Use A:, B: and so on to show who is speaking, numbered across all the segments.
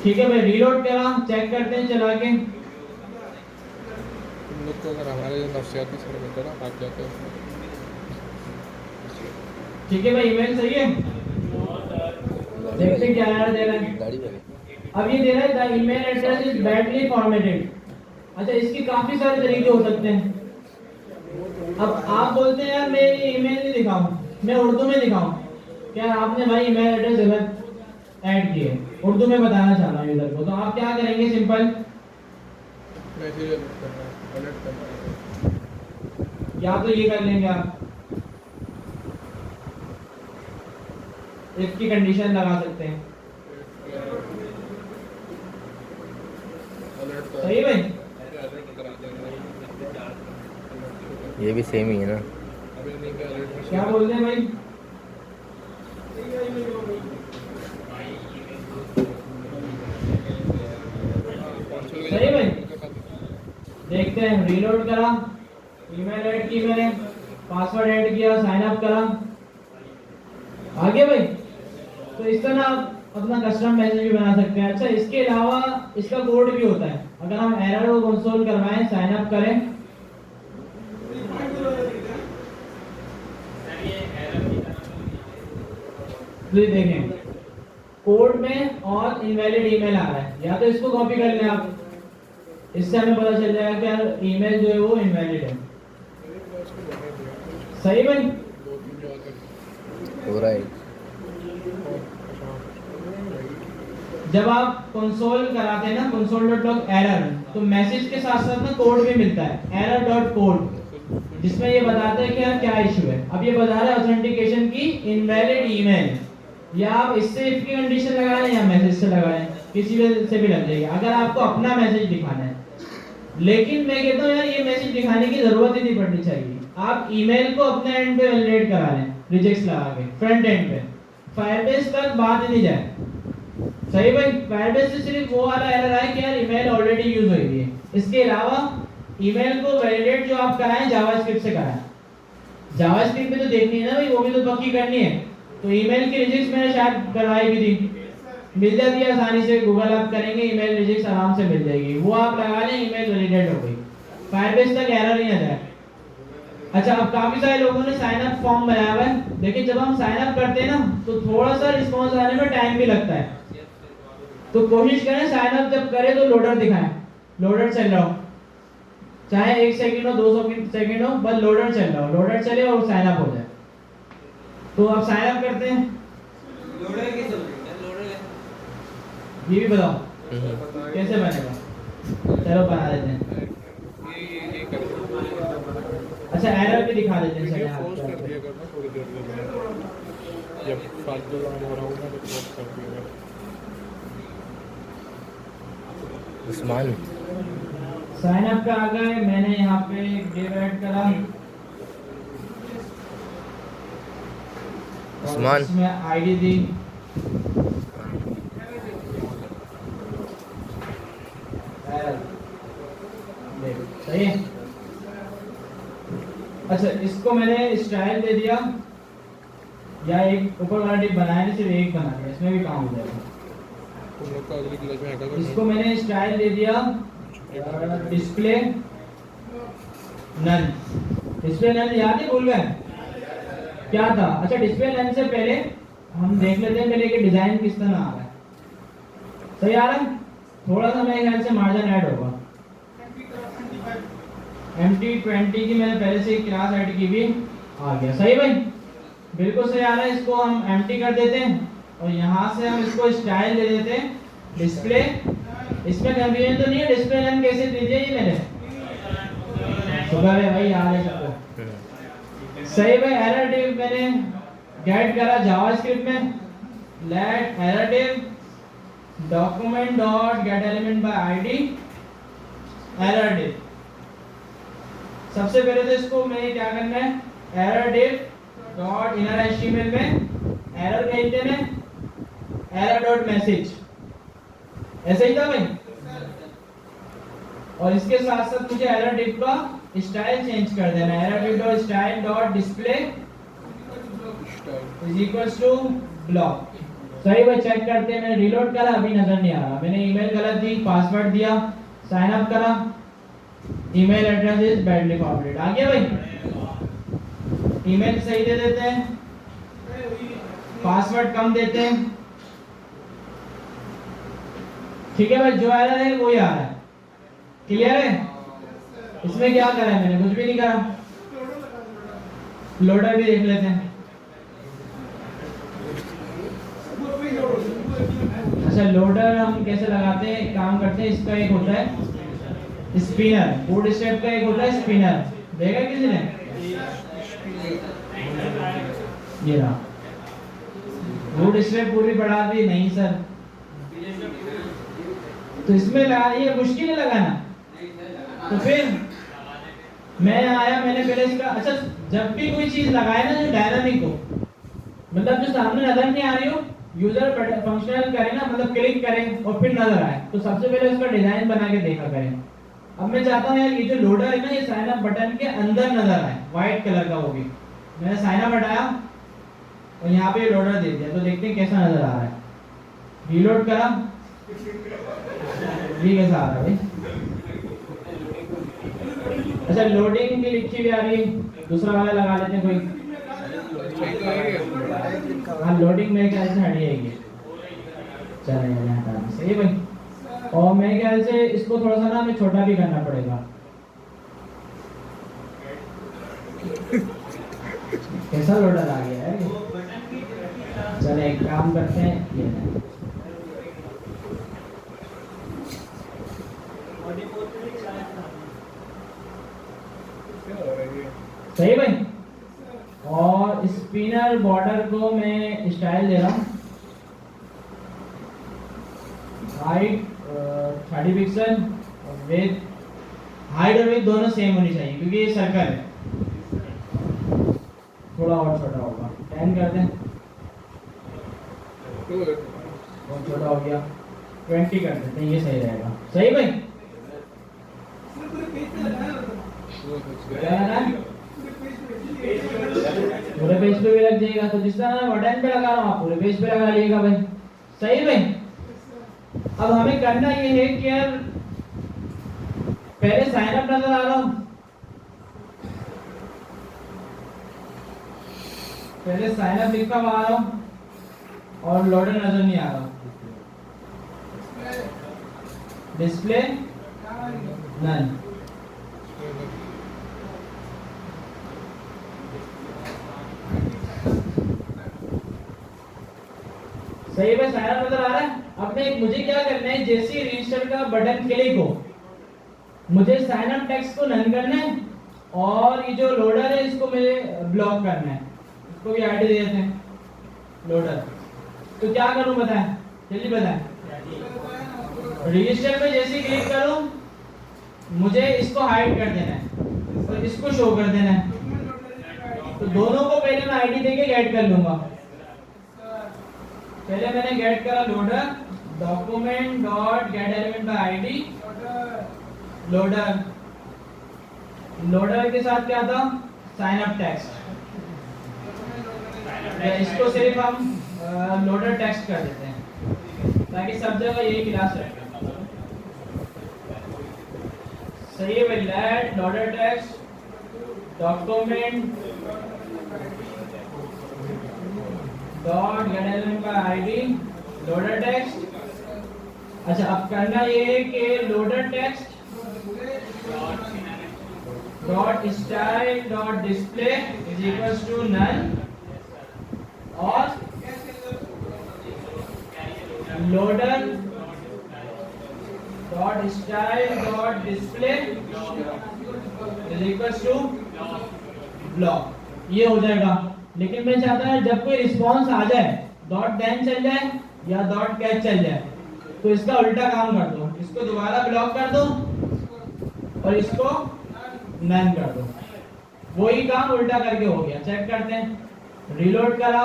A: ठीक है भाई, रीलोड करा, चेक करते हैं चला के।
B: तुम लोग को अगर हमारे जो नफ्सियाती सर होता ना भाग जाते हैं।
A: ठीक है भाई, ईमेल सही है, देखते हैं क्या एरर दे रहा है।
C: गाड़ी में
A: अब ये दे रहा है the email address is badly formatted. अच्छा, इसके काफी सारे तरीके हो सकते हैं। अब आप बोलते हैं यार मैं ये ईमेल नहीं दिखाऊं, मैं उर्दू में दिखाऊं, क्या आपने भाई ईमेल एड्रेस गलत ऐड किए, उर्दू में बताना चाह रहा हूं यूजर को, तो आप क्या करेंगे? सिंपल
B: मैसेज अलर्ट करना है।
A: या तो ये कर लेंगे आप, इफ की कंडीशन लगा सकते हैं। सही है भाई,
C: ये भी सेम ही है ना।
A: क्या बोलते हैं भाई? सही है भाई, देखते हैं। रीलोड करा, ईमेल ऐड की मैंने, पासवर्ड ऐड किया, साइन अप करा, आगे भाई। तो इस तरह आप अपना कस्टम मैसेज भी बना सकते हैं। अच्छा, इसके अलावा इसका कोड भी होता है। अगर हम एरर को कंसोल करवाएं, साइन अप करें, तो ये देखें कोड में और इनवैलिड ईमेल आ रहा है। या तो इसको कॉपी कर लें आप, इससे हमें पता चल जाएगा कि यार ईमेल जो है वो इनवैलिड है। सही भाई,
C: हो रहा है।
A: जब आप कंसोल कराते हैं ना, console.log एरर, तो मैसेज के साथ साथ ना कोड भी मिलता है, error.code, जिसमें ये बताता है कि यार क्या इशू है। अब ये बता रहा है ऑथेंटिकेशन की इनवैलिड ईमेल, या आप इससे इफ की कंडीशन लगाएं या मैसेज से लगाएं, किसी भी से भी लग जाएगी अगर आपको अपना मैसेज दिखाना है। लेकिन मैं कहता हूँ यार ये मैसेज दिखाने की जरूरत ही नहीं पड़नी चाहिए। आप ईमेल को अपने एंड पे वैलिडेट करा लें, रिजेक्ट्स लगा के फ्रंट एंड पे, फायरबेस तक बात ही नहीं जाए। सही भाई, फायरबेस से सिर्फ वो वाला एरर आया कि यार ईमेल ऑलरेडी यूज हो रही है। इसके अलावा ईमेल को वैलिडेट जो आप कराएं जावास्क्रिप्ट से कराएं। जावास्क्रिप्ट में तो देखनी है ना भाई, वो भी तो पक्की करनी है। तो ईमेल की रिजेक्ट्स मैंने शायद करवाई भी थी, मिल जाती है आसानी से। गूगल आप करेंगे ईमेल रिजेक्ट्स आराम से मिल जाएगी, वो आप लगा लें, ईमेल वैलिडेट हो गई, फायरबेस तक एरर नहीं आ जाए। अच्छा, अब काफी सारे लोगों ने साइन अप फॉर्म बनाया हुआ है। देखिए जब हम साइन अप करते हैं ना, तो थोड़ा सा रिस्पांस आने में टाइम भी लगता है। तो कोशिश करें साइन अप जब करें तो लोडर दिखाएं, लोडर चल रहा हो, चाहे 1 सेकंड हो 2 सेकंड हो, बस लोडर चल रहा हो, लोडर चले और साइन अप हो जाए। तो आप साइन अप करते हैं,
D: लोडर कैसे बनेगा? लोडर
A: ये भी बताओ कैसे बनेगा? चलो बना देते हैं।
B: ये कर
A: अच्छा, एरर भी दिखा देते हैं सर यहाँ
B: पोस्ट कर
A: पे।
B: दिया करना थोड़ी देर के लिए, जब फालतू काम हो रहा होगा तो पोस्ट कर दिया।
C: उस्मान
A: साइन अप का आ गया, मैंने यहाँ पे डिव ऐड करा,
C: उस्मान
A: इसमें आईडी दी, सही है। अच्छा, इसको मैंने स्टाइल दे दिया, या एक ऊपर वाला डिव बनाया नहीं, सिर्फ एक बना दिया, इसमें भी काम हो जाएगा।
B: तुम लोग का अगली क्लास में हैकर
A: इसको मैंने स्टाइल दे दिया डिस्प्ले नन। डिस्प्ले नन याद ही भूल गए क्या था? अच्छा, डिस्प्ले नन से पहले हम देख लेते हैं पहले कि डिजाइन किस तरह आ रहा है। सही आ रहा है? थोड़ा सा मेरे ख्याल से मार्जिन ऐड होगा। MT20 की मैंने पहले से क्लास ऐड की भी आ गया। सही भाई, बिल्कुल सही आ रहा है। इसको हम एम्प्टी कर देते हैं और यहाँ से हम इसको स्टाइल दे देते हैं डिस्प्ले। इसमें कंफ्यूजन तो नहीं है? डिस्प्ले नन कैसे दीजिए ये मैंने सुबह में भाई याद है सबको। सही भाई, एरर डिव मैंने गेट करा जावास्क्रिप्ट में, let error div document dot get element by ID error div. सबसे पहले तो इसको मैं क्या करना है, error div dot inner HTML में एरर भेज देना, एरर डॉट मैसेज, ऐसे ही था भाई। और इसके साथ साथ मुझे एरर डिव का स्टाइल चेंज कर देना, error div dot style dot display is equals to block. सही भाई चेक करते हैं। मैंने रीलोड करा, अभी नजर नहीं आ रहा। मैंने ईमेल गलत दी, पासवर्ड दिया, साइन अप करा, email address is badly forwarded. आ गया भाई। ईमेल सही दे देते हैं, पासवर्ड कम देते हैं। ठीक है भाई, जो एरर है वही आ रहा है। क्लियर है? इसमें क्या करा है मैंने? कुछ भी नहीं करा। लोडर भी देख लेते हैं। अच्छा, लोडर हम कैसे लगाते हैं, काम करते हैं। इसका एक होता है स्पिनर, बूट स्ट्रैप का एक होता है स्पिनर। देखा किसी ने? ये रहा बूट स्ट्रैप। पूरी बढ़ा दी? नहीं सर। तो इसमें लगा, ये मुश्किल है लगाना। तो फिर मैं आया, मैंने पहले इसका, अच्छा जब भी कोई चीज लगाए ना जो डायनामिक हो, मतलब जो सामने नजर नहीं आ रही हो, यूजर फंक्शनल करे ना, मतलब क्लिक करें और फिर नजर आए, तो सबसे पहले उसका डिजाइन बना के देखा करें। अब मैं चाहता हूँ यार ये जो लोडर है ना, ये साइन अप बटन के अंदर नजर आए, व्हाइट कलर का। वो भी मैंने साइन अप हटाया और यहाँ पे लोडर दे दिया, तो देखते हैं कैसा नजर आ रहा है। रीलोड करा, ये कैसा आ रहा है भाई? अच्छा, लोडिंग भी लिखी हुई आ रही है। दूसरा वाला लगा लेते हैं कोई। हाँ, लोडिंग मेरे ख्याल से हट जाएगी। चलेगा, हटा दें। सही भाई। और मेरे ख्याल से इसको थोड़ा सा ना हमें छोटा भी करना पड़ेगा। कैसा लोडर आ गया है? चले एक काम करते हैं, ये नहीं। सही भाई। और स्पिनर बॉर्डर को मैं स्टाइल दे रहा हूँ, हाइट 30 पिक्सल, विड्थ, हाइट और विड्थ दोनों सेम होनी चाहिए क्योंकि ये सर्कल है। थोड़ा और छोटा होगा, 10 कर दें। बहुत छोटा हो गया, 20 कर देते हैं, ये सही रहेगा। सही भाई। पूरे पेज पे भी लग जाएगा, तो जिस तरह मैं बटन पे लगा रहा हूँ आप पूरे पेज पे लगा लीजिएगा भाई। सही भाई। अब हमें करना ये है कि यार पहले साइन अप नजर आ रहा हूँ, पहले साइन अप लिखा हुआ आ रहा हूँ और लोडर नजर नहीं आ रहा। Display none. सही है, सारा नजर आ रहा है। अब मैं मुझे क्या करना है, जैसे ही रजिस्टर का बटन क्लिक हो, मुझे साइन अप टेक्स्ट को नन करना है और ये जो लोडर है इसको मुझे ब्लॉक करना है। इसको भी आईडी दे देते हैं, लोडर। तो क्या करूं बताएं, जल्दी बताएं। रजिस्टर पे जैसे ही क्लिक करूं, मुझे इसको हाइड कर देना है और इसको शो कर देना है। तो दोनों को पहले मैं आईडी देके गेट कर लूंगा। पहले मैंने गेट करा loader, document dot get element by ID loader. Loader के साथ क्या था, साइन अप टेक्स्ट। इसको सिर्फ हम लोडर टेक्स्ट कर देते हैं ताकि सब जगह यही क्लास रहे। सही है भाई। Let loader text document dot get element by ID loader text. अच्छा, अब करना ये है कि loader text dot style dot display is equals to null और loader dot style dot display is equals to block. ये हो जाएगा। लेकिन मैं चाहता हूं जब कोई रिस्पांस आ जाए, डॉट देन चल जाए या डॉट कैच चल जाए, तो इसका उल्टा काम कर दो। इसको दोबारा ब्लॉक कर दो और इसको नन कर दो। वही काम उल्टा करके हो गया। चेक करते हैं। रीलोड करा,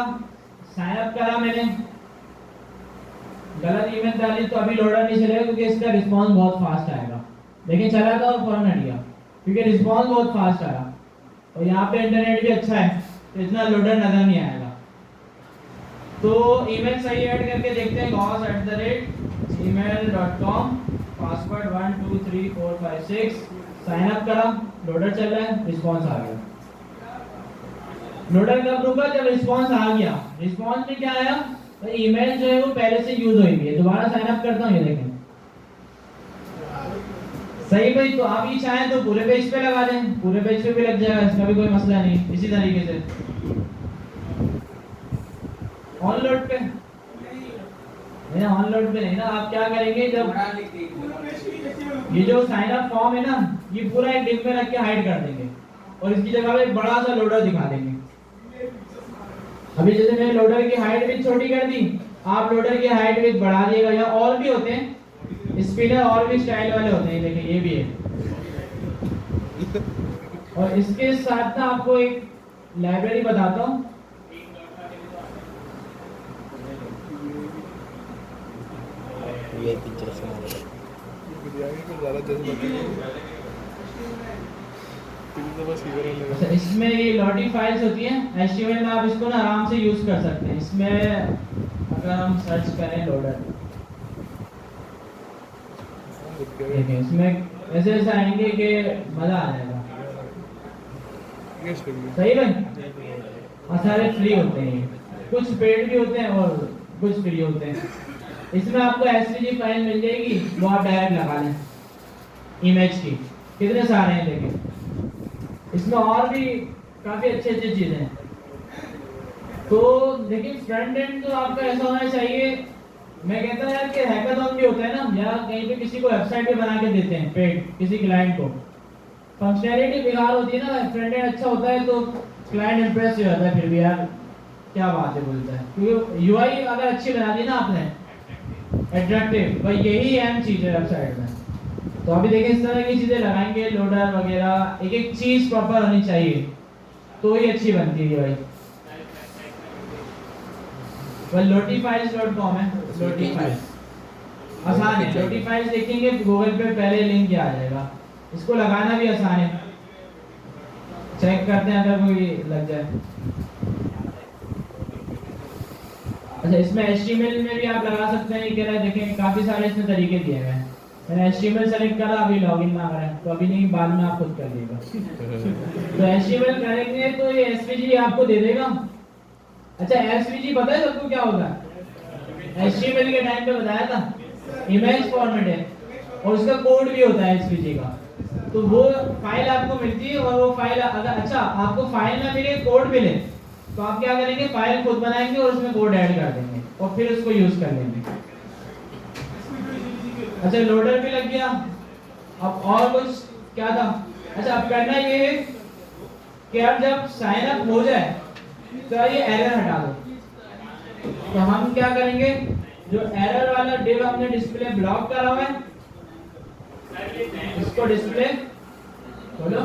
A: साइन अप करा मैंने, गलत ईमेल डाली तो अभी लोडर नहीं चलेगा क्योंकि इसका रिस्पांस बहुत फास्ट आएगा। लेकिन चला था और फौरन हट गया क्योंकि रिस्पांस बहुत फास्ट आया और यहाँ पे इंटरनेट भी अच्छा है तो इतना लोडर नजर नहीं आएगा। तो ईमेल सही ऐड करके देखते हैं gauss@gmail.com, पासवर्ड 1 2 3 4 5 6, साइन अप करा, लोडर चल रहा है, रिस्पांस आ गया। लोडर कब रुका? जब रिस्पांस आ गया। रिस्पांस में क्या आया? तो ईमेल जो है वो पहले से यूज हुई है। दोबारा साइन अप करता हूँ, ये देखें सही भाई। तो आप ये चाहें तो पूरे पेज पे लगा दें, पूरे पेज पे भी लग जाएगा, इसका भी कोई मसला नहीं। इसी तरीके से ऑन लोड पे नहीं, ऑन लोड पे नहीं ना। आप क्या करेंगे, जब ये जो साइन अप फॉर्म है ना, ये पूरा एक डिप में रख के हाइड कर देंगे और इसकी जगह पे एक बड़ा सा लोडर दिखा देंगे। अभी जैसे मैंने लोडर की हाइट भी छोटी कर दी, आप लोडर की हाइट भी बढ़ा दिएगा। या और भी होते हैं स्पिनर, और भी स्टाइल वाले होते हैं, देखिए ये भी है। और इसके साथ ना आपको एक लाइब्रेरी बताता हूँ।
C: ये पिक्चर से
B: बिरयानी को ज़्यादा जज्बा बस
A: अच्छा, इसमें ये लॉटी फाइल्स होती हैं HTML में, आप इसको ना आराम से यूज कर सकते हैं। इसमें अगर हम सर्च करें लोडर, देखिए इसमें ऐसे ऐसे आएंगे कि मजा आ जाएगा। सही भाई, और सारे फ्री होते हैं, कुछ पेड भी होते हैं और कुछ फ्री होते हैं। इसमें आपको SVG फाइल मिल जाएगी, वो आप डायरेक्ट लगा लें इमेज की। कितने सारे हैं देखिए, इसमें और भी काफी अच्छी अच्छी चीजें हैं। तो देखिए फ्रंट एंड तो आपका ऐसा होना चाहिए, मैं कहता हूं यार कि हैकाथॉन भी होता है ना, या कहीं पे किसी को वेबसाइट भी बना के देते हैं पेड किसी क्लाइंट को, फंक्शनैलिटी बेकार होती है ना, फ्रंट एंड अच्छा होता है तो क्लाइंट इंप्रेस हो जाता है, फिर भी यार क्या बात है बोलता है। क्योंकि यूआई अगर अच्छी बना दी ना आपने, अट्रैक्टिव, भाई यही अहम चीज है वेबसाइट में। तो अभी देखिए इस तरह की चीजें लगाएंगे, लोडर वगैरह, एक एक चीज प्रॉपर होनी चाहिए तो ही अच्छी बनती है भाई। lotifiles.com है, lotifiles आसान है। lotifiles देखेंगे गूगल पे पहले लिंक आ जाएगा, इसको लगाना भी आसान है। चेक करते हैं अगर कोई लग जाए। अच्छा, इसमें HTML में भी आप लगा सकते हैं, कह रहा है देखें काफी सारे इसमें तरीके दिए हुए हैं। मैंने HTML सेलेक्ट करा, अभी लॉगिन ना करें तो अभी नहीं, बाद में आप खुद कर देगा। तो HTML करेंगे तो ये SVG आपको दे देगा। अच्छा, SVG पता है सबको क्या होता है? HTML के टाइम पे बताया था, इमेज फॉर्मेट है और उसका कोड भी होता है SVG का। तो वो फाइल आपको मिलती है, और वो फाइल अगर अच्छा आपको फाइल ना मिले, कोड मिले, तो आप क्या करेंगे, फाइल खुद बनाएंगे और उसमें कोड ऐड कर देंगे और फिर उसको यूज कर लेंगे। अच्छा, लोडर भी लग गया। अब और कुछ क्या था? अच्छा, अब करना ये है कि अब जब साइन अप हो जाए तो ये एरर हटा दो। तो हम क्या करेंगे, जो एरर वाला डिव हमने डिस्प्ले ब्लॉक करा हुआ है, इसको डिस्प्ले बोलो।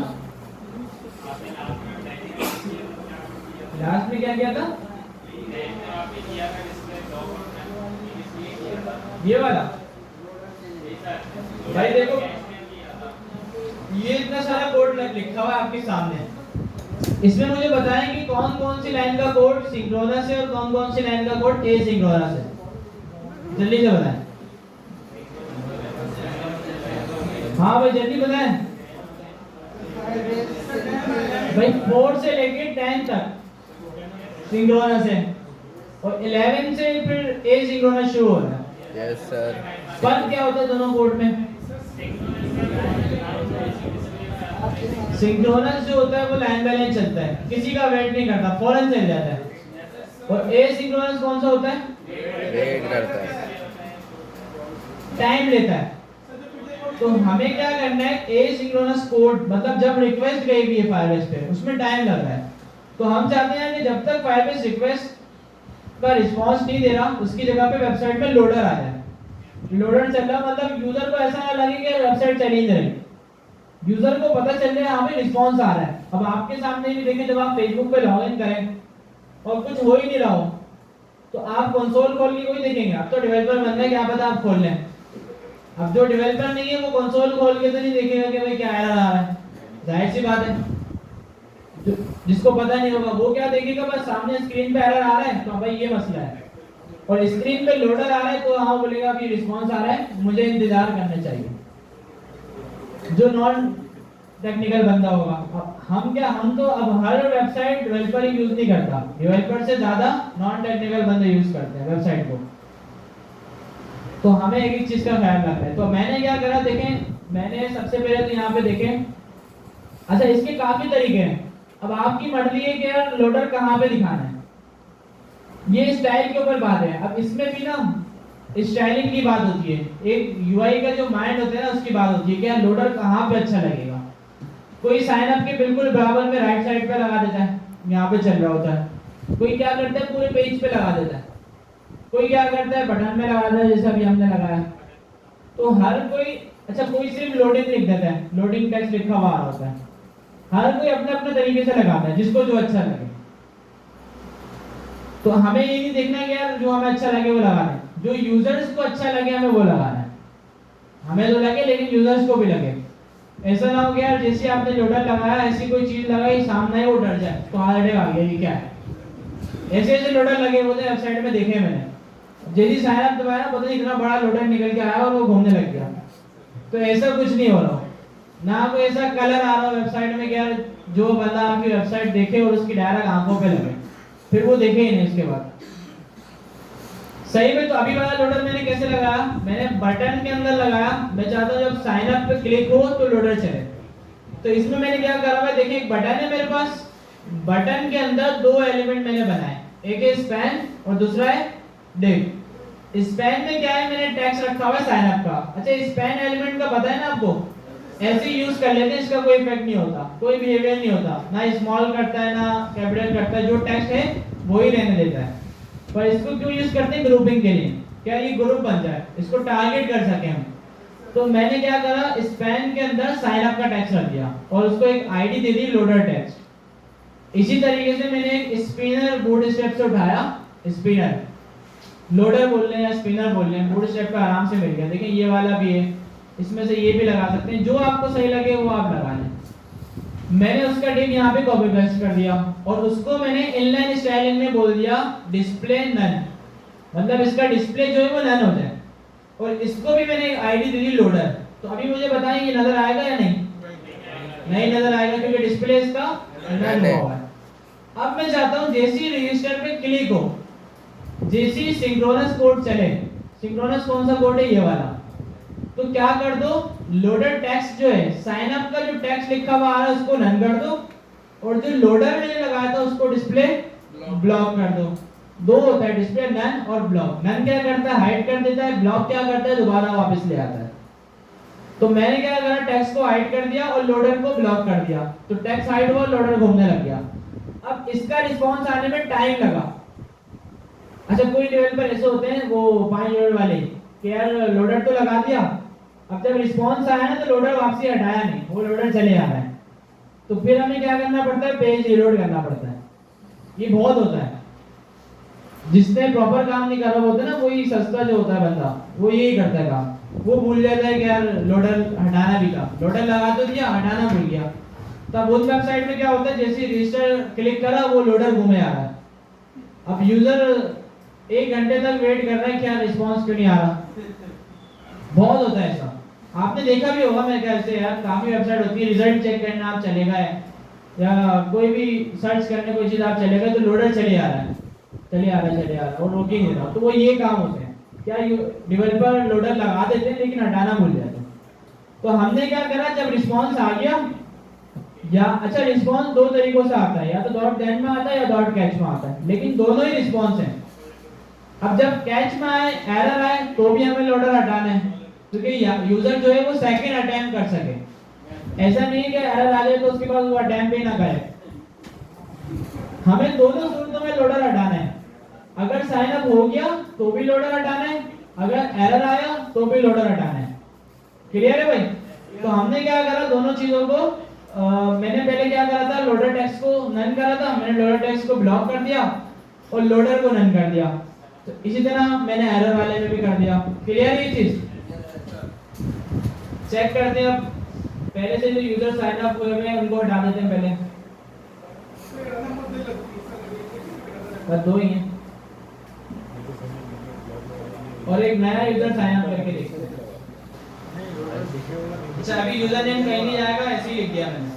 A: लास्ट में क्या किया था? ये वाला भाई देखो, ये इतना सारा कोड लिखा हुआ है आपके सामने। इसमें मुझे बताएं कि कौन कौन सी लाइन का कोड सिंक्रोनस है और कौन कौन सी लाइन का कोड एसिंक्रोनस है, जल्दी से बताएं। हाँ भाई जल्दी बताएं भाई। 4 से लेके 10 तक सिंक्रोनस है और 11 से फिर एसिंक्रोनस शुरू हो रहा है।
C: Yes sir.
A: फर्क क्या होता है दोनों कोड में? सिंक्रोनस जो होता है वो लाइन बाय लाइन चलता है, किसी का वेट नहीं करता, फौरन चल जाता है। और एसिंक्रोनस कौन सा होता है?
C: वेट करता है,
A: टाइम लेता है। तो हमें क्या करना है, एसिंक्रोनस कोड मतलब जब रिक्वेस्ट गई है फायरबेस पे, उसमें टाइम लग रहा है। तो हम चाहते हैं कि जब तक फायरबेस रिक्वेस्ट का रिस्पांस नहीं दे रहा, उसकी जगह पे वेबसाइट में लोडर आ जाए। लोडर चल रहा मतलब यूजर को ऐसा ना लगे कि वेबसाइट चल ही नहीं रही, यूजर को पता चल रहा है हमें रिस्पांस आ रहा है। अब आपके सामने भी देखिए, जब आप फेसबुक पे लॉगिन करें और कुछ हो ही नहीं रहा हो, तो आप कंसोल खोल के कोई देखेंगे। आप तो डेवलपर बन गए, क्या पता आप खोल लें। अब जो डेवलपर नहीं है वो कंसोल खोल के तो नहीं देखेगा कि भाई क्या एरर आ रहा है, जाहिर सी बात है। जिसको पता नहीं होगा वो क्या देखेगा, बस सामने स्क्रीन पे एरर आ रहा है तो भाई ये मसला है, और स्क्रीन पे लोडर आ रहा है तो हाँ बोलेगा अभी रिस्पांस आ रहा है, मुझे इंतजार करना चाहिए। जो नॉन टेक्निकल बंदा होगा, अब हम तो अब हर वेबसाइट डेवलपर ही यूज नहीं करता, डेवलपर से ज्यादा नॉन टेक्निकल बंदे यूज करते हैं वेबसाइट को, तो हमें एक एक चीज का ख्याल रखना है। तो मैंने क्या करा, देखें मैंने सबसे पहले तो यहाँ पे देखें, अच्छा इसके काफी तरीके हैं, अब आपकी मर्जी है कि यार लोडर कहाँ पे दिखाना है, ये स्टाइल के ऊपर बात है। अब इसमें भी ना स्टाइलिंग की बात होती है, एक यूआई का जो माइंड होता है ना उसकी बात होती है कि यार लोडर कहाँ पे अच्छा लगेगा। कोई साइन अप के बिल्कुल बराबर में राइट साइड पे लगा देता है, यहाँ पे चल रहा होता है, कोई क्या करता है पूरे पेज पे लगा देता है, कोई क्या करता है बटन में लगा देता है जैसा भी हमने लगाया। तो हर कोई, अच्छा कोई सिर्फ लोडिंग लिख देता है, लोडिंग टेक्स्ट लिखा हुआ आ रहा होता है, हर कोई अपने अपने तरीके से लगाता है जिसको जो अच्छा लगे। तो हमें ये नहीं देखना कि यार जो हमें अच्छा लगे वो लगाना है, जो यूजर्स को अच्छा लगे हमें वो लगाना है, हमें तो लगे लेकिन यूजर्स को भी लगे। ऐसा ना हो गया यार जैसे आपने लोडर लगाया ऐसी कोई चीज लगाई सामने वो डर जाए तो हार्ट अटैक आ गया ये क्या है, ऐसे ऐसे लोडर लगे होते वेबसाइट में देखे मैंने, जैसे साइन अप दबाया पता नहीं इतना बड़ा लोडर निकल के आया और वो घूमने लग गया। तो ऐसा कुछ नहीं हो रहा, ना कोई ऐसा कलर आ रहा वेबसाइट में कि यार जो बंदा आपकी वेबसाइट देखे और उसकी डायरेक्ट आंखों पे लगे, फिर वो देखे ही नहीं उसके बाद। सही में तो अभी वाला लोडर मैंने कैसे लगाया, मैंने बटन के अंदर लगाया, मैं चाहता हूं जब साइन अप पे क्लिक हो तो लोडर चले। तो इसमें मैंने क्या करा है, देखिए एक बटन है मेरे पास, बटन के अंदर दो एलिमेंट मैंने बनाए, एक है स्पैन और दूसरा है डिव। स्पैन में क्या है, मैंने टेक्स्ट रखा हुआ है साइन अप का। अच्छा स्पैन एलिमेंट का पता है ना आपको, ऐसे ही यूज कर लेते हैं, इसका कोई इफेक्ट नहीं होता, कोई बिहेवियर नहीं होता, ना स्मॉल करता है ना कैपिटल करता है, जो टेक्स्ट है वो ही रहने देता है। पर इसको क्यों यूज करते हैं, ग्रुपिंग के लिए, क्या ये ग्रुप बन जाए, इसको टारगेट कर सके हम। तो मैंने क्या करा, स्पैन के अंदर साइन अप का टेक्स्ट रख दिया और उसको एक आईडी दे दी लोडर टेक्स्ट। इसी तरीके से मैंने एक स्पिनर बूटस्ट्रैप से उठाया, स्पिनर लोडर बोल रहे हैं या स्पिनर बोल रहे हैं, बूटस्ट्रैप पे आराम से मिल गया। देखिए ये वाला भी है, इसमें से ये भी लगा सकते हैं, जो आपको सही लगे वो आप लगा लें। मैंने उसका डिव यहाँ पे कॉपी पेस्ट कर दिया और उसको मैंने इनलाइन स्टाइलिंग में बोल दिया डिस्प्ले नन, मतलब इसका डिस्प्ले जो है वो नन हो जाए। और इसको भी मैंने आईडी दी लोडर। तो अभी मुझे बताएं ये नजर आएगा या नहीं, नहीं नजर आएगा क्योंकि डिस्प्ले इसका नन हुआ है। अब मैं चाहता हूं जैसे ही रजिस्टर पे क्लिक हो, जैसे ही सिंक्रोनस कोड चले, सिंक्रोनस कौन सा कोड है, ये वाला, तो क्या कर दो, लोडर टेक्स्ट जो है साइन अप का जो टेक्स्ट लिखा हुआ आ रहा है उसको नन कर दो, और जो लोडर मैंने लगाया था उसको डिस्प्ले ब्लॉक कर दो। दो होता है डिस्प्ले नन और ब्लॉक। नन क्या करता है, हाइड कर देता है, ब्लॉक क्या करता है, दोबारा वापस ले आता है। तो मैंने क्या करा, टेक्स्ट को हाइड कर दिया और लोडर को ब्लॉक कर दिया, तो टेक्स्ट हाइड हुआ, लोडर घूमने लग गया। अब इसका रिस्पांस आने में टाइम लगा। अच्छा कोई डेवलपर ऐसे होते हैं वो 5 मिनट वाले कि यार लोडर तो लगा दिया, अब जब रिस्पांस आया ना तो लोडर वापसी हटाया नहीं, वो लोडर चले आ रहा है, तो फिर हमें क्या करना पड़ता है, पेज रीलोड करना पड़ता है। ये बहुत होता है, जिसने प्रॉपर काम नहीं करा होता ना, वही सस्ता जो होता है बंदा वो यही करता है काम, वो भूल जाता है कि यार लोडर हटाना भी था, लोडर लगा तो दिया, हटाना भूल गया। तब उस वेबसाइट में क्या होता है, जैसे रजिस्टर क्लिक करा वो लोडर घूमे आ रहा है। अब यूजर 1 घंटे तक वेट कर रहा है, क्या रिस्पांस क्यों नहीं आ रहा। बहुत होता है ऐसा, आपने देखा भी होगा मेरे ख्याल से, यार काफी वेबसाइट होती है, रिजल्ट चेक करना आप चले गए या कोई भी सर्च करने कोई चीज आप चले गए तो लोडर चले आ रहा है, चले आ रहा है और रोक ही नहीं रहा। तो वो ये काम होते हैं, क्या डेवलपर लोडर लगा देते हैं लेकिन हटाना भूल जाते हैं। तो हमने क्या करा, जब रिस्पांस आ गया, या अच्छा रिस्पांस 2 तरीकों से आता है, या तो .then में आता है या .catch में आता है, लेकिन दोनों ही रिस्पांस हैं। अब जब कैच में आए, एरर आए, तो भी हमें लोडर हटाना है, क्योंकि यूजर जो है वो सेकंड अटेम्प्ट कर सके। ऐसा नहीं है कि एरर आ जाए तो उसके बाद वो अटेम्प्ट ही ना करे। हमें दोनों सूरतों में लोडर हटाना है, अगर साइन अप हो गया तो भी लोडर हटाना है, अगर एरर आया तो भी लोडर हटाना है। क्लियर है भाई। तो हमने क्या करा, दोनों चीजों को मैंने पहले क्या करा था, लोडर टेक्स्ट को नन करा था, मैंने लोडर टेक्स्ट को ब्लॉक कर दिया और लोडर को नन कर दिया। तो इसी तरह मैंने एरर वाले में भी कर दिया। क्लियर है ये चीज। चेक करते हैं अब, पहले से जो यूजर साइन अप हुए हैं उनको हटा देते हैं पहले। बस 2 ही हैं और एक नया यूजर साइन अप करके देखते हैं। अच्छा अभी यूजर नेम कहीं नहीं जाएगा, ऐसे ही लिख दिया मैंने,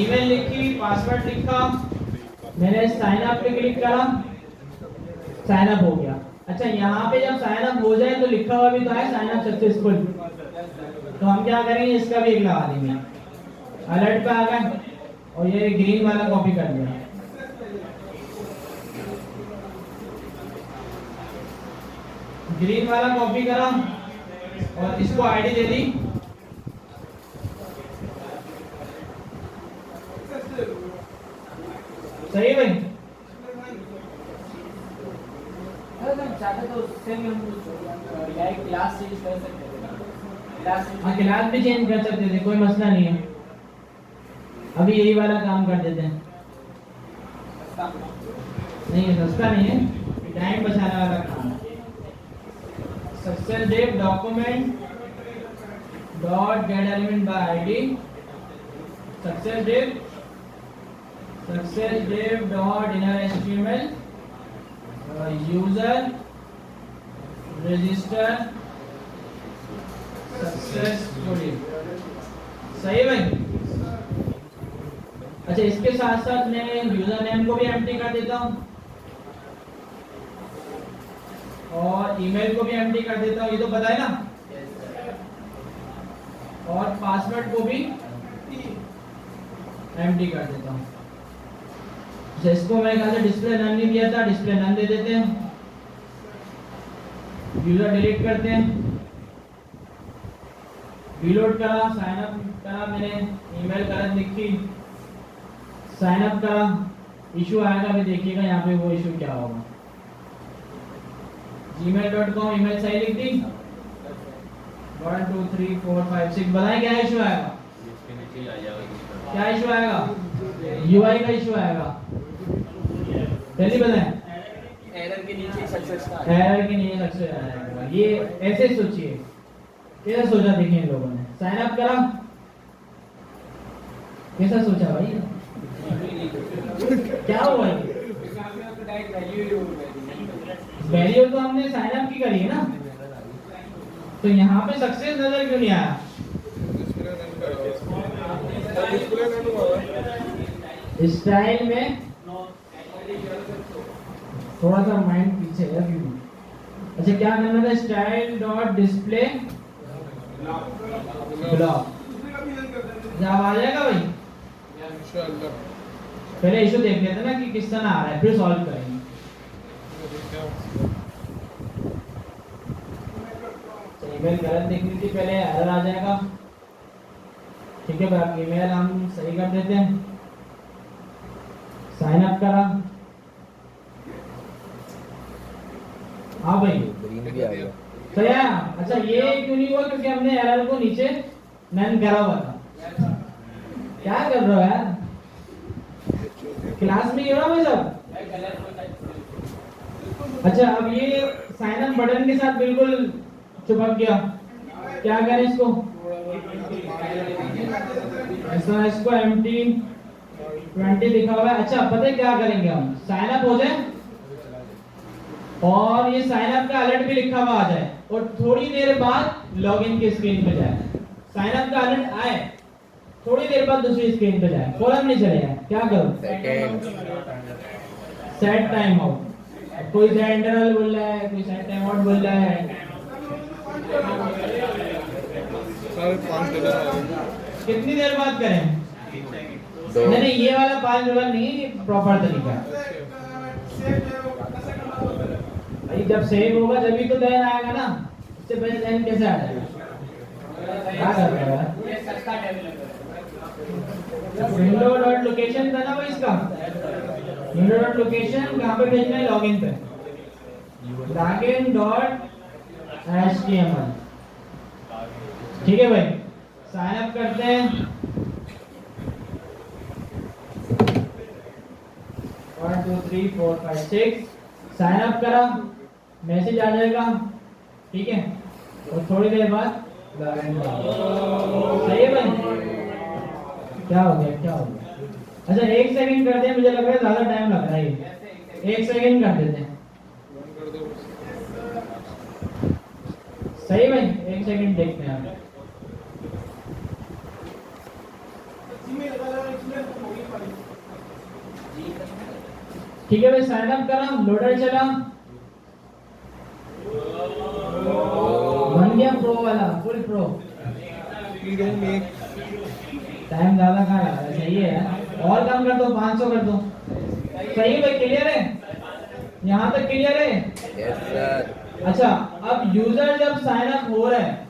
A: ईमेल लिखी, पासवर्ड लिखा, मैंने साइन अप पे क्लिक करा, साइन अप हो गया। अच्छा यहाँ पे जब साइन अप हो जाए तो लिखा हुआ भी तो है साइन अप सक्सेसफुल, तो हम क्या करेंगे, इसका भी एक लगा देंगे, अलर्ट पे आ गए और ये ग्रीन वाला कॉपी कर दिया। ग्रीन वाला कॉपी करा और इसको आईडी दे दी, सही है भाई।
E: चाहते तो उससे भी हम क्लास चेंज कर सकते थे,
A: हाँ क्लास भी चेंज कर सकते थे, कोई मसला नहीं है। अभी यही वाला काम कर देते हैं। नहीं सस्ता नहीं है, टाइम बचाने वाला काम है। Success div document dot get element by ID, success div dot inner HTML user register successfully, सही है भाई। अच्छा इसके साथ साथ मैं यूजर नेम को भी एम्प्टी कर देता हूँ और ईमेल को भी एम्प्टी कर देता हूँ, ये तो पता है ना, और पासवर्ड को भी एम्प्टी कर देता हूँ। जिसको मैं कहा था डिस्प्ले नन नहीं दिया था, डिस्प्ले नन दे देते हैं, यूजर डिलीट करते हैं, रीलोड करा, साइन अप करा, मैंने ईमेल गलत लिखी, साइन अप करा, इशू आएगा, अभी देखिएगा यहाँ पे वो इशू क्या होगा। gmail.com ईमेल सही लिख दी, 1 2 3 4 5 6, बताएं क्या इशू आएगा, क्या इशू आएगा, यूआई का इशू आएगा, जल्दी बताएं।
E: एरर के नीचे सक्सेस का
A: एरर के नीचे सक्सेस आएगा, ये ऐसे सोचिए, कैसा सोचा देखिए इन लोगों ने, साइन अप करा, कैसा सोचा भाई, क्या हुआ ये, वैल्यू तो हमने साइन अप की करी है ना, तो यहाँ पे सक्सेस नजर क्यों नहीं आया, स्टाइल में थोड़ा सा माइंड पीछे है अभी भी। अच्छा क्या करना था, स्टाइल डॉट डिस्प्ले ब्लॉक, जब आ जाएगा भाई, पहले इशू देख लेते ना कि किस तरह आ रहा है, फिर सॉल्व करेंगे। ईमेल गलत लिखनी थी, पहले एरर आ जाएगा, ठीक है भाई, ईमेल हम सही कर देते हैं, साइन अप करा, हाँ भाई
C: ग्रीन भी आ गया।
A: सही है। अच्छा ये क्यों नहीं हुआ, क्योंकि हमने एरर को नीचे नन करा हुआ था। क्या कर रहे हो यार, क्लास में क्यों ना भाई सब। अच्छा अब ये साइन अप बटन के साथ बिल्कुल चिपक गया, क्या करें इसको, ऐसा इसको एम्प्टी 20 लिखा हुआ है। अच्छा पता है क्या करेंगे, हम साइन अप हो जाए और ये साइन अप का अलर्ट भी लिखा हुआ आ जाए और थोड़ी देर बाद लॉगिन की स्क्रीन पे जाए, साइन अप का अलर्ट आए, थोड़ी देर बाद दूसरी स्क्रीन पे जाए, फौरन नहीं चले जाए, क्या करो, सेट टाइम आउट, कोई सेट इंटरवल बोल रहा है, कोई सेट टाइम आउट बोल रहा है, कितनी देर बाद करें, नहीं ये वाला $5 नहीं, प्रॉपर तरीका है भाई, जब सेव होगा जब तो देन आएगा ना, इससे पहले देन कैसे आ जाएगा, क्या कर रहा है,
E: ये सस्ता डेवलपर
A: विंडो डॉट लोकेशन था ना भाई इसका, विंडो डॉट लोकेशन कहाँ पे भेजना है, लॉगिन पे, लॉगिन डॉट HTML, ठीक है भाई, साइन अप करते हैं, 1 2 3 4 5 6, साइन अप करा, मैसेज आ जाएगा, ठीक है, और थोड़ी देर बाद लॉगिन, सही है भाई, क्या हो गया, क्या हो गया, अच्छा 1 सेकंड करते हैं, मुझे लग रहा है ज्यादा टाइम लग रहा है ये। 1 सेकंड कर देते हैं।
B: कर दो।
A: सही भाई, 1 सेकंड देखते हैं। ठीक है भाई, साइन अप करा, लोडर चला, बन गया प्रो वाला, फुल प्रो। टाइम ज्यादा कहाँ लगा, सही है यार। और कम कर दो, 500 कर दो। सही है भाई, क्लियर है, यहाँ तक क्लियर है।
C: Yes sir.
A: अच्छा, अब यूजर जब साइन अप हो रहा है,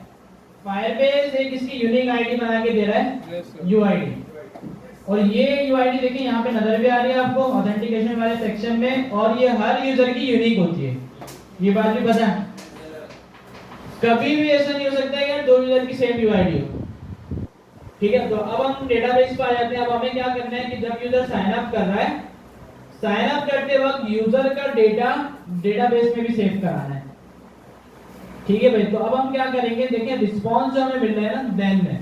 A: फायरबेस एक इसकी यूनिक आईडी बना के दे रहा है,
B: Yes, sir.
A: यूआईडी। और ये यूआईडी देखिए यहाँ पे नजर भी आ रही है आपको ऑथेंटिकेशन वाले सेक्शन में, और ये हर यूजर की यूनिक होती है, ये बात भी पता है। कभी भी ऐसा नहीं हो सकता है कि 2 यूजर की सेम यूआईडी हो। ठीक है, तो अब हम डेटाबेस पे आ जाते हैं। अब हमें क्या करना है कि जब यूजर साइन अप कर रहा है, साइन अप करते वक्त यूजर का डेटा डेटाबेस में भी सेव कराना है। ठीक है भाई, तो अब हम क्या करेंगे, देखिए रिस्पांस जो हमें मिल रहा है ना देन में,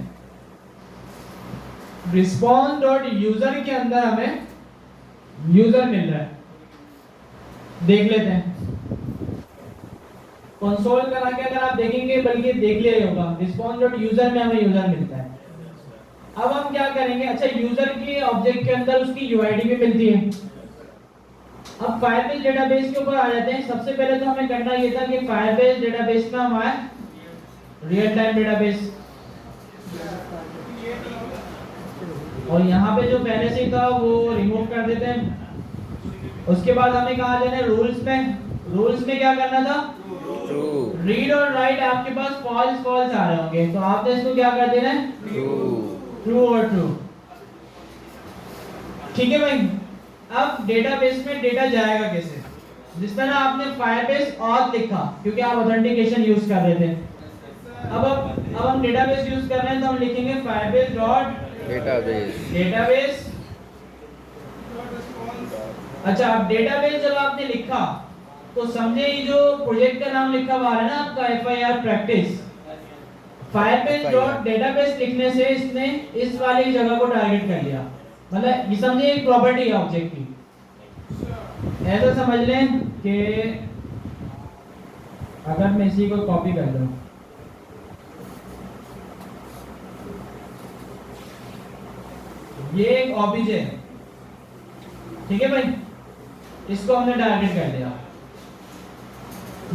A: रिस्पांस डॉट यूजर के अंदर हमें यूजर मिल रहा है, देख लेते हैं। कंसोल करा के अगर आप देखेंगे, बल्कि देख लिया ही होगा, रिस्पांस डॉट यूजर में हमें यूजर मिलता है। अब हम क्या करेंगे, अच्छा यूजर के ऑब्जेक्ट के अंदर उसकी यूआईडी भी मिलती है। अब फायरबेस डेटाबेस के ऊपर आ जाते हैं। सबसे पहले तो हमें करना ये था कि फायरबेस डेटाबेस में हम आए, रियल टाइम डेटाबेस, और यहाँ पे जो पहले से था वो रिमूव कर देते हैं। उसके बाद हमें कहा जाना है रूल्स में। रूल्स में क्या करना था,
C: ट्रू।
A: रीड और राइट आपके पास फॉल्स फॉल्स आ रहे होंगे, तो आपने इसको क्या कर देना है,
C: ट्रू।
A: ट्रू और ट्रू। ठीक है भाई, अब डेटाबेस में डेटा जाएगा कैसे, जिस तरह आपने फायरबेस ऑथ लिखा क्योंकि आप ऑथेंटिकेशन यूज कर रहे थे। अब हम डेटाबेस यूज कर रहे हैं, तो हम लिखेंगे फायरबेस डॉट
C: डेटाबेस।
A: डेटाबेस। अच्छा, अब डेटाबेस जब आपने लिखा तो समझे ये जो प्रोजेक्ट का नाम लिखा हुआ है ना आपका FIR practice, Firebase dot database लिखने से इसने इस वाली जगह को टारगेट कर लिया। मतलब ये समझे एक प्रॉपर्टी है ऑब्जेक्ट की। ऐसा समझ लें कि अगर मैं इसी को कॉपी कर लूं, ये एक ऑब्जेक्ट है, ठीक है भाई, इसको हमने टारगेट कर लिया,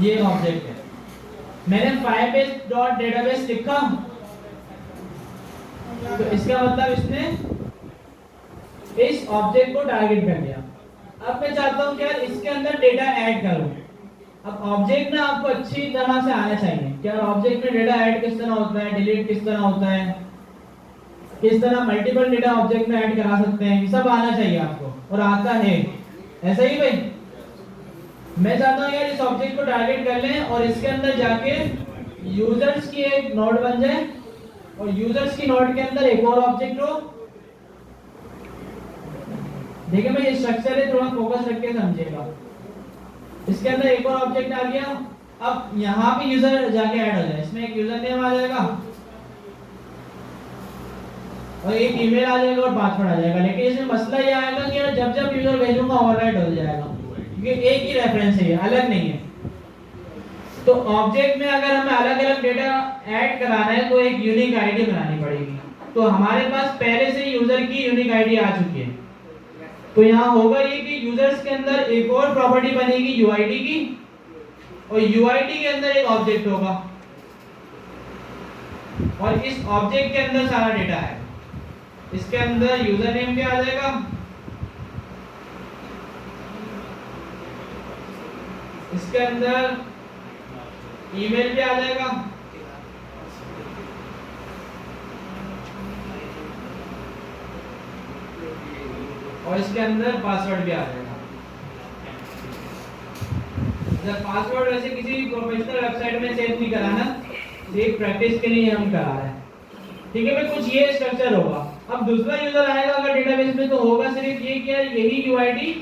A: ये ऑब्जेक्ट है। मैंने फायरबेस डॉट डेटाबेस लिखा, तो इसका मतलब इसने इस ऑब्जेक्ट को टारगेट कर लिया। अब मैं चाहता हूं कि यार इसके अंदर डेटा ऐड करूं। अब ऑब्जेक्ट ना आपको अच्छी तरह से आना चाहिए कि यार ऑब्जेक्ट में डेटा ऐड किस तरह होता है, डिलीट किस तरह होता है, किस तरह मल्टीपल डेटा ऑब्जेक्ट में ऐड करा सकते हैं, ये सब आना चाहिए आपको, और आता है। ऐसा ही भाई, मैं चाहता हूं यार इस ऑब्जेक्ट को टारगेट कर लें और इसके अंदर जाके यूजर्स की एक नोड बन जाए, और यूजर्स की नोड के अंदर एक और ऑब्जेक्ट हो। देखिए भाई, ये स्ट्रक्चर है, थोड़ा फोकस रख के समझिएगा। इसके अंदर एक और ऑब्जेक्ट आ गया। अब यहाँ पे यूजर जाके ऐड हो जाए, इसमें एक यूजर नेम आ जाएगा और एक ईमेल आ जाएगा और पासवर्ड आ जाएगा। लेकिन इसमें मसला ये आएगा कि यार जब जब यूजर भेजूंगा ओवरराइट हो जाएगा, क्योंकि एक ही रेफरेंस है, ये अलग नहीं है। तो ऑब्जेक्ट में अगर हमें अलग अलग डेटा ऐड कराना है तो एक यूनिक आईडी बनानी पड़ेगी। तो हमारे पास पहले से यूजर की यूनिक आईडी आ चुकी है, तो यहाँ होगा ये कि यूजर्स के अंदर एक और प्रॉपर्टी बनेगी यूआईडी की, और यूआईडी के अंदर एक ऑब्जेक्ट होगा, और इस ऑब्जेक्ट के अंदर सारा डेटा है। इसके अंदर यूजर नेम भी आ जाएगा, इसके अंदर ईमेल भी आ जाएगा, और इसके अंदर पासवर्ड भी आ जाएगा। जब पासवर्ड वैसे किसी प्रोफेशनल वेबसाइट में सेव नहीं कराना, एक प्रैक्टिस के लिए हम करा रहे हैं। ठीक है भाई, कुछ ये स्ट्रक्चर होगा। अब दूसरा यूजर आएगा अगर डेटाबेस में, तो होगा सिर्फ ये कि यही यूआईडी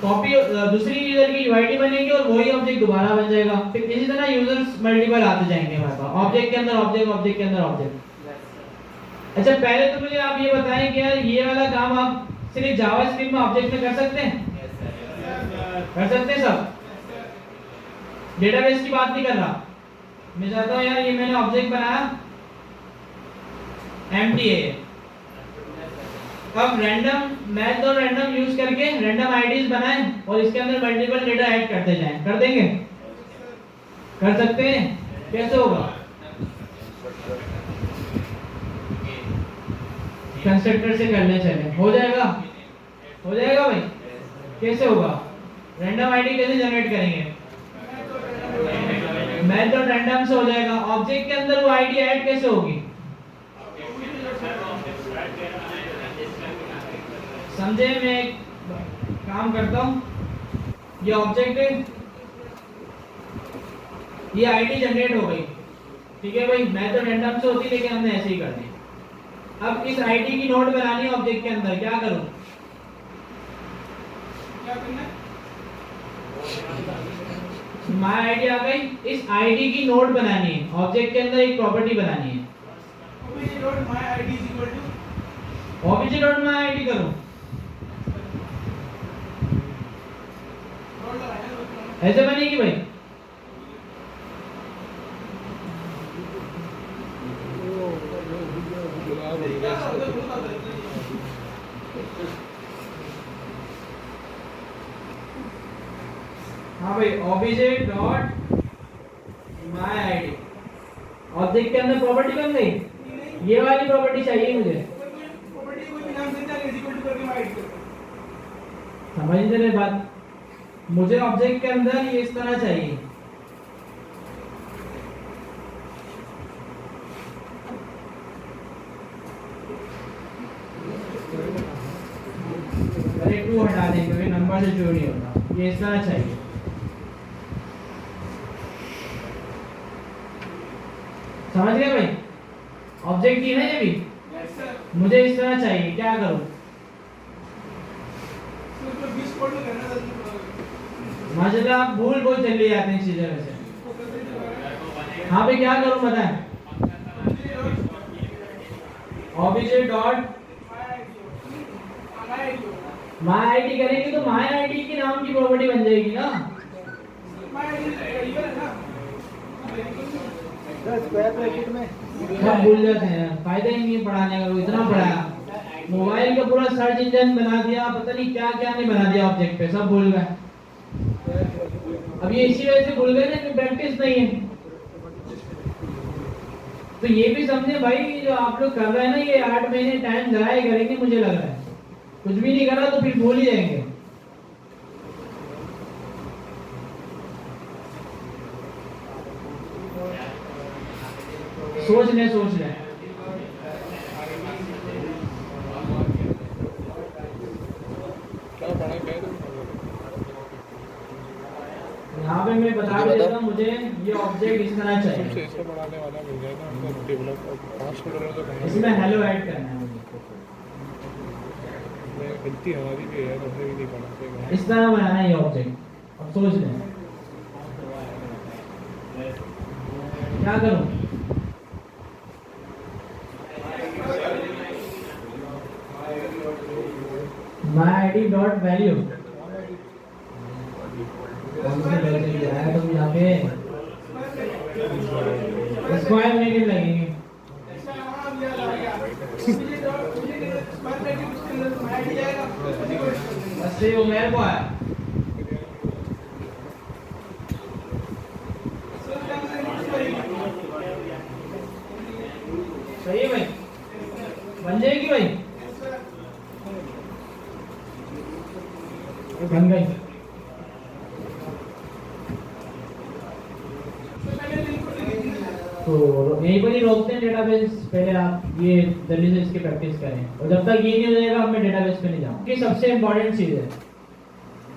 A: कॉपी, दूसरी यूजर की यूआईडी बनेगी और वही ऑब्जेक्ट दोबारा बन जाएगा। फिर इसी तरह यूजर्स मल्टीपल आते जाएंगे हमारे पास, ऑब्जेक्ट के अंदर ऑब्जेक्ट, ऑब्जेक्ट के अंदर ऑब्जेक्ट। अच्छा पहले तो मुझे आप ये बताएं कि यार ये वाला काम आप सिर्फ जावास्क्रिप्ट में ऑब्जेक्ट में कर सकते हैं? कर सकते हैं सब? डेटाबेस की बात नहीं कर रहा मैं, चाहता हूँ यार ये मैंने ऑब्जेक्ट बनाया एम्प्टी है, अब रैंडम मैथ और रैंडम यूज करके रैंडम आईडीज बनाएं और इसके अंदर मल्टीपल डेटा ऐड करते जाएं, कर देंगे? कर सकते हैं? कैसे होगा? कंस्ट्रक्टर से करने चले, हो जाएगा? हो जाएगा भाई? कैसे होगा? रैंडम आईडी कैसे जनरेट करेंगे? मैथ और रैंडम से हो जाएगा। ऑब्जेक्ट के अंदर वो आईडी ऐड कैसे होगी? समझे? मैं एक काम करता हूँ, ये ऑब्जेक्ट है, ये आईडी जनरेट हो गई, ठीक है भाई? मैथ और रैंडम से होती लेकिन हमने ऐसे ही कर दी। अब इस आईडी की नोड बनानी है ऑब्जेक्ट के अंदर, क्या करूं? क्या करना है? माय आईडी आ गई, इस आईडी की नोड बनानी है ऑब्जेक्ट के अंदर, एक प्रॉपर्टी बनानी है। ऑब्जेक्ट डॉट माय आईडी करूं, ऐसे बनेगी भाई? हाँ भाई, object dot my ID, object के अंदर प्रॉपर्टी बन गई। ये वाली प्रॉपर्टी चाहिए मुझे, समझ रहे बात? मुझे ऑब्जेक्ट के अंदर ये इस तरह चाहिए, अरे 2 हटा देंगे क्योंकि नंबर से जो नहीं होगा, ये इस तरह चाहिए। समझ गए भाई? ऑब्जेक्ट की है ये भी, मुझे इस तरह चाहिए, क्या करूं? माशाल्लाह आप भूल चले जाते हैं चीजें वैसे। हाँ भाई क्या करूं बताएं? ऑब्जेक्ट डॉट माय आईडी करेंगे तो माय आईडी के नाम की प्रॉपर्टी बन जाएगी ना? सब भूल जाते हैं यार, फायदा ही नहीं है पढ़ाने का। इतना पढ़ाया, मोबाइल का पूरा सर्च इंजन बना दिया, पता नहीं क्या क्या नहीं बना दिया ऑब्जेक्ट पे, सब भूल गए। अब ये इसी वजह से भूल गए ना कि प्रैक्टिस नहीं है। तो ये भी समझे भाई, जो आप लोग कर रहे हैं ना, ये 8 महीने टाइम ज़ाया करेंगे मुझे लग रहा है। कुछ भी नहीं करा तो फिर भूल ही जाएंगे। सोच ले यहाँ पे मैं बता देता हूँ, मुझे ये ऑब्जेक्ट इस तरह चाहिए,
B: इससे बढ़ाने वाला मिल जाए ना, मतलब डेवलप 5 डॉलर तो करना
A: इसमें हेलो ऐड करना है मुझे।
B: गलती हमारी भी है, हमने भी नहीं पढ़ा।
A: इस तरह बनाना है ये ऑब्जेक्ट। अब सोच लें क्या करूं? my id डॉट वैल्यू, कौन से वैल्यू आया तुम यहाँ पे? स्क्वायर ब्रैकेट लगेंगे। बस ये मेरे को आया। सही है भाई, बन जाएगी भाई, बन गई। तो यहीं पर ही रोकते हैं डेटाबेस, पहले आप ये जल्दी से इसकी प्रैक्टिस करें, और जब तक ये नहीं हो जाएगा मैं डेटाबेस पे नहीं जाऊँगा। ये सबसे इंपॉर्टेंट चीज़ है,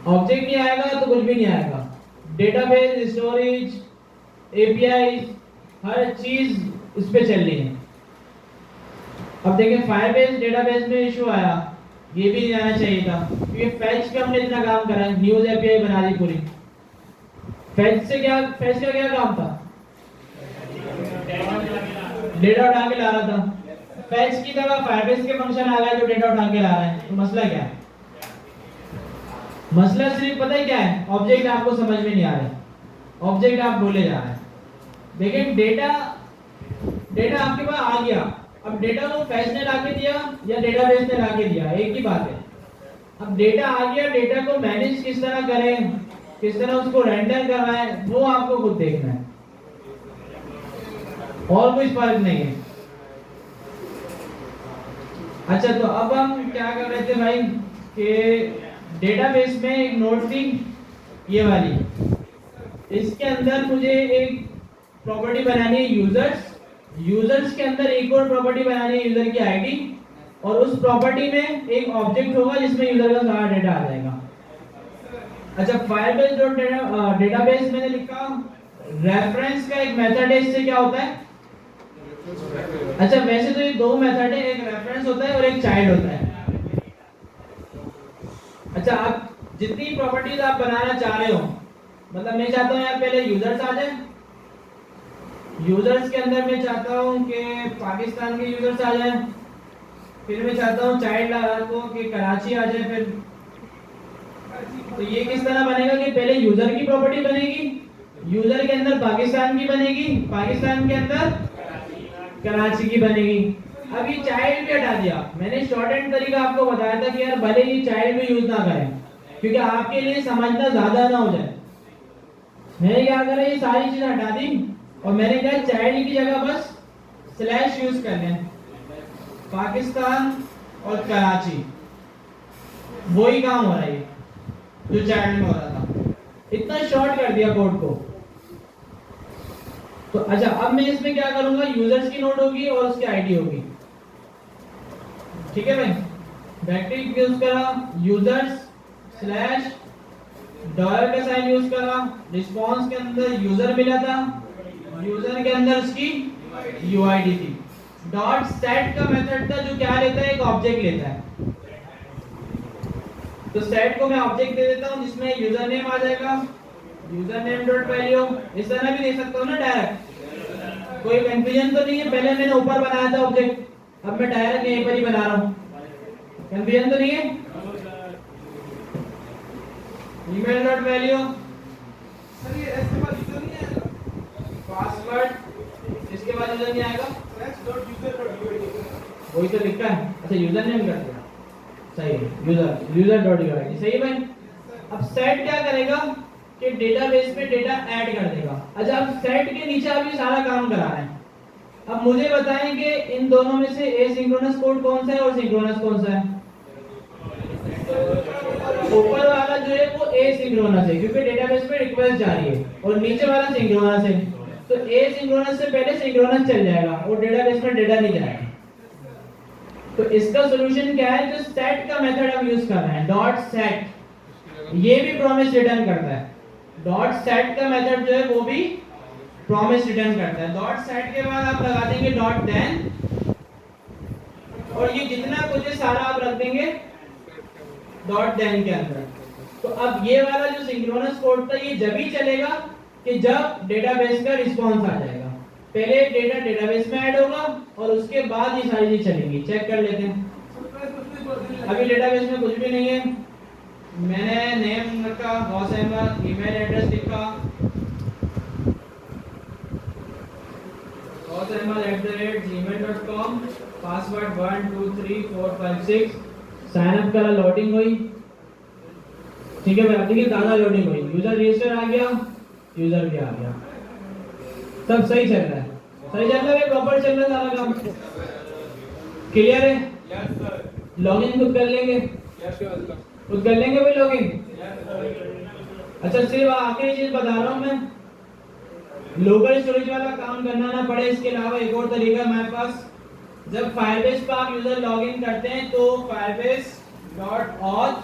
A: ऑब्जेक्ट नहीं आएगा तो कुछ भी नहीं आएगा। डेटाबेस, स्टोरेज, एपीआई, हर चीज़ इस पे चल रही है। अब देखें फायरबेस डेटाबेस में इशू आया, ये भी नहीं आना चाहिए था क्योंकि फैच का हमने इतना काम करा, न्यूज़ एपीआई बना दी पूरी। फैच का क्या काम था? डेटा उठा के ला रहा था, फैच की जगह फायरबेस के फंक्शन आ गया जो डेटा उठा के ला रहा है, तो मसला क्या है? मसला सिर्फ पता है क्या है? ऑब्जेक्ट आपको समझ में नहीं आ रहा, ऑब्जेक्ट आप भूले जा रहे हैं। लेकिन डेटा आपके पास आ गया, अब डेटा को फैच ने लाके दिया या डेटाबेस ने लाके दिया, एक ही बात है। अब डेटा आ गया, डेटा को मैनेज किस तरह करें, किस तरह उसको रेंडर करवाएं, वो आपको खुद देखना है, और कोई फर्क नहीं है। अच्छा, तो अब हम क्या कर रहे थे भाई कि डेटाबेस में एक नोड थी ये वाली, इसके अंदर मुझे एक प्रॉपर्टी बनानी है यूजर्स के अंदर एक और प्रॉपर्टी बनानी है यूजर की आईडी, और उस प्रॉपर्टी में एक ऑब्जेक्ट होगा जिसमें यूजर का सारा डेटा आ जाएगा। अच्छा, फायरबेस डॉट डेटाबेस मैंने लिखा, रेफरेंस का एक मेथड है, इससे क्या होता है? अच्छा, वैसे तो ये दो मेथड है, एक रेफरेंस होता है और एक चाइल्ड होता है। अच्छा, आप जितनी प्रॉपर्टीज आप बनाना चाह रहे हो, मतलब मैं चाहता हूं यार पहले यूजर्स आ जाए, यूजर्स के अंदर मैं चाहता हूं कि पाकिस्तान के यूजर्स आ जाए, फिर मैं चाहता हूं चाइल्ड को कि कराची आ जाए। फिर तो ये किस तरह बनेगा कि पहले यूजर की प्रॉपर्टी बनेगी, यूजर के अंदर पाकिस्तान की बनेगी, पाकिस्तान के अंदर कराची की बनेगी। अब ये चाइल्ड भी हटा दिया मैंने, शॉर्ट एंड तरीका आपको बताया था कि यार भले ही चाइल्ड भी यूज ना करें क्योंकि आपके लिए समझना ज्यादा ना हो जाए। मैंने क्या करा, ये सारी चीजें हटा दी और मैंने कहा चाइल्ड की जगह बस स्लैश यूज कर लें, पाकिस्तान और कराची, वही काम हो रहा है जो चाइल्ड में हो रहा था। इतना शॉर्ट कर दिया कोड को। तो अच्छा, अब मैं इसमें क्या करूंगा, यूजर्स की नोड होगी और उसकी आईडी होगी, ठीक है भाई। बैकटिक यूज करा, यूजर्स स्लैश डॉलर का साइन यूज करा, रिस्पांस के अंदर यूजर मिला था, यूजर के अंदर उसकी यूआईडी थी। डॉट सेट का मेथड था जो क्या लेता है, एक ऑब्जेक्ट लेता है। तो सेट को मैं ऑब्जेक्ट दे देता हूं जिसमें यूजर नेम आ जाएगा, यूजर नेम डॉट वैल्यू, इस तरह भी दे सकता हूं ना डायरेक्ट, कोई कंफ्यूजन तो नहीं है। पहले मैंने ऊपर बनाया था ऑब्जेक्ट, अब मैं डायरेक्ट यहीं पर ही बना रहा हूं, कंफ्यूजन तो नहीं है। ईमेल डॉट वैल्यू,
D: सर ये इसके बाद यूजर नहीं आएगा,
A: पासवर्ड, इसके बाद यूजर नहीं आएगा,
D: /user.uid
A: वही तो लिखा है। अच्छा, यूजर नेम कर दिया, सही है, यूजर डॉट यूआईडी, सही है भाई। अब सेट क्या करेगा कि डेटाबेस में डेटा ऐड कर देगा। अच्छा, अब सेट के नीचे आप ये सारा काम करा रहे हैं। अब मुझे बताएं कि इन दोनों में से एसिंक्रोनस कोड कौन सा है और सिंक्रोनस कौन सा है? ऊपर वाला जो है वो एसिंक्रोनस है क्योंकि डेटाबेस में रिक्वेस्ट जा रही है, और नीचे वाला सिंक्रोनस है। तो एसिंक्रोनस से पहले सिंक्रोनस चल जाएगा और डेटाबेस में डेटा नहीं जाएगा। तो इसका सॉल्यूशन क्या है, जो सेट का मेथड हम यूज कर रहे हैं, डॉट सेट, ये भी प्रॉमिस रिटर्न करता है। डॉट सेट का मेथड जो है वो भी प्रॉमिस रिटर्न करता है। डॉट सेट के बाद आप लगा देंगे डॉट देन, और ये जितना कुछ है सारा आप रख देंगे डॉट देन के अंदर। तो अब ये वाला जो सिंक्रोनस कोड था ये जब ही चलेगा कि जब डेटाबेस का रिस्पांस आ जाएगा। पहले डेटा डेटाबेस में ऐड होगा और उसके बाद ये सारी चीज चलेंगी। चेक कर लेते हैं। अभी डेटाबेस में कुछ भी नहीं है, मैंने नेम रखा गौस अहमद, ईमेल एड्रेस लिखा gmail.com, पासवर्ड 1 2 3 4 5 6, साइन अप करा, लोडिंग हुई, ठीक है भाई। अब देखिए दादा लोडिंग हुई, यूजर रजिस्टर आ गया, यूजर भी आ गया, सब सही चल रहा है, सही चल रहा है, प्रॉपर चल रहा है सारा काम। क्लियर है?
D: Yes sir.
A: लॉगिन खुद कर लेंगे, खुद कर लेंगे भाई लॉगिन। अच्छा, सिर्फ आखिरी चीज बता रहा हूँ मैं, लोकल स्टोरेज वाला काम करना ना पड़े, इसके अलावा एक और तरीका हमारे पास। जब फायरबेस पर आप यूजर लॉगिन करते हैं तो firebase.auth,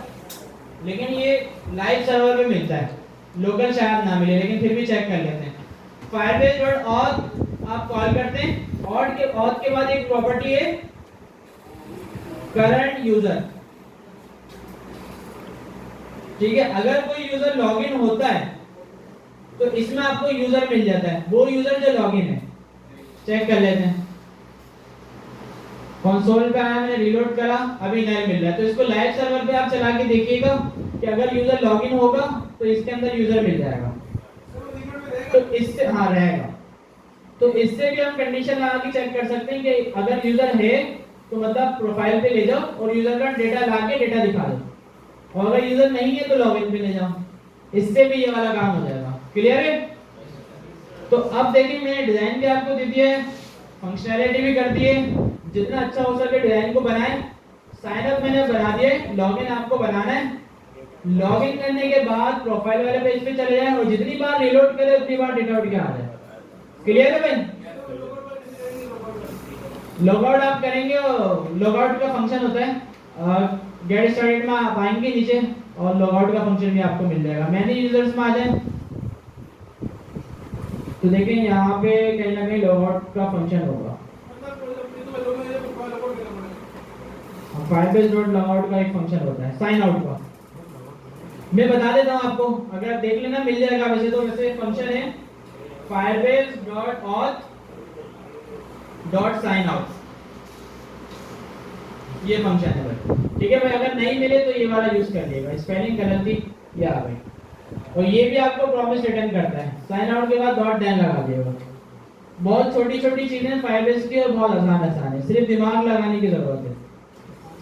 A: लेकिन ये लाइव सर्वर पे मिलता है, लोकल शायद ना मिले, लेकिन फिर भी चेक कर लेते हैं। firebase.auth आप कॉल करते हैं, auth के बाद एक प्रॉपर्टी है करंट यूजर, ठीक है। अगर कोई यूजर लॉगिन होता है तो इसमें आपको यूजर मिल जाता है, वो यूजर जो लॉगिन है। चेक कर लेते हैं। कंसोल पे आया, मैंने रीलोड करा, अभी नल मिल रहा है। तो इसको लाइव सर्वर पे आप चला के देखिएगा कि अगर यूजर लॉगिन होगा तो इसके अंदर यूजर मिल जाएगा। तो इससे हाँ रहेगा। तो इससे भी हम कंडीशन लगा के चेक कर सकते हैं कि अगर यूजर है तो मतलब प्रोफाइल पे ले जाओ और यूजर का डेटा ला के डेटा दिखा दो, और अगर यूजर नहीं है तो लॉगिन पे ले जाओ। इससे भी ये वाला काम हो जाएगा। क्लियर है? तो अब देखिए मैंने डिजाइन भी आपको दे दिया है, फंक्शनैलिटी भी कर दी है, जितना अच्छा हो सके डिजाइन को बनाएं। साइन अप मैंने बना दिया है, लॉगिन आपको बनाना है। लॉगिन करने के बाद प्रोफाइल वाले पेज पे चले जाएं और जितनी बार रीलोड करें उतनी बार डेटा उठ के आ जाए। क्लियर है भाई? लॉगआउट आप करेंगे और लॉगआउट का फंक्शन होता है, गेट स्टार्टेड में आप आएंगे नीचे और लॉगआउट का फंक्शन भी आपको मिल जाएगा। मैनेज यूजर्स में आ जाए तो देखें यहाँ पे कहीं ना कहीं लॉगआउट का फंक्शन होगा। फायरबेस डॉट लॉगआउट का एक फंक्शन होता है साइन आउट का, मैं बता देता हूँ आपको, अगर आप देख लेना मिल जाएगा। वैसे तो वैसे फंक्शन है Firebase dot auth dot sign out, ये फंक्शन है भाई। ठीक है भाई, अगर नहीं मिले तो ये वाला यूज कर लिएगा, स्पेलिंग गलती ये आ गई। और ये भी आपको प्रॉमिस रिटर्न करता है, साइन आउट के बाद डॉट देन लगा दिएगा। बहुत छोटी छोटी चीजें फायरबेस की और बहुत आसान है, सिर्फ दिमाग लगाने की जरूरत है।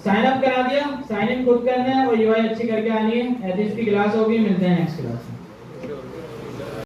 A: साइन अप करा दिया, साइन इन खुद करना है और यूआई अच्छी करके आनी है। एथिक्स की क्लास होगी, मिलते हैं नेक्स्ट क्लास में।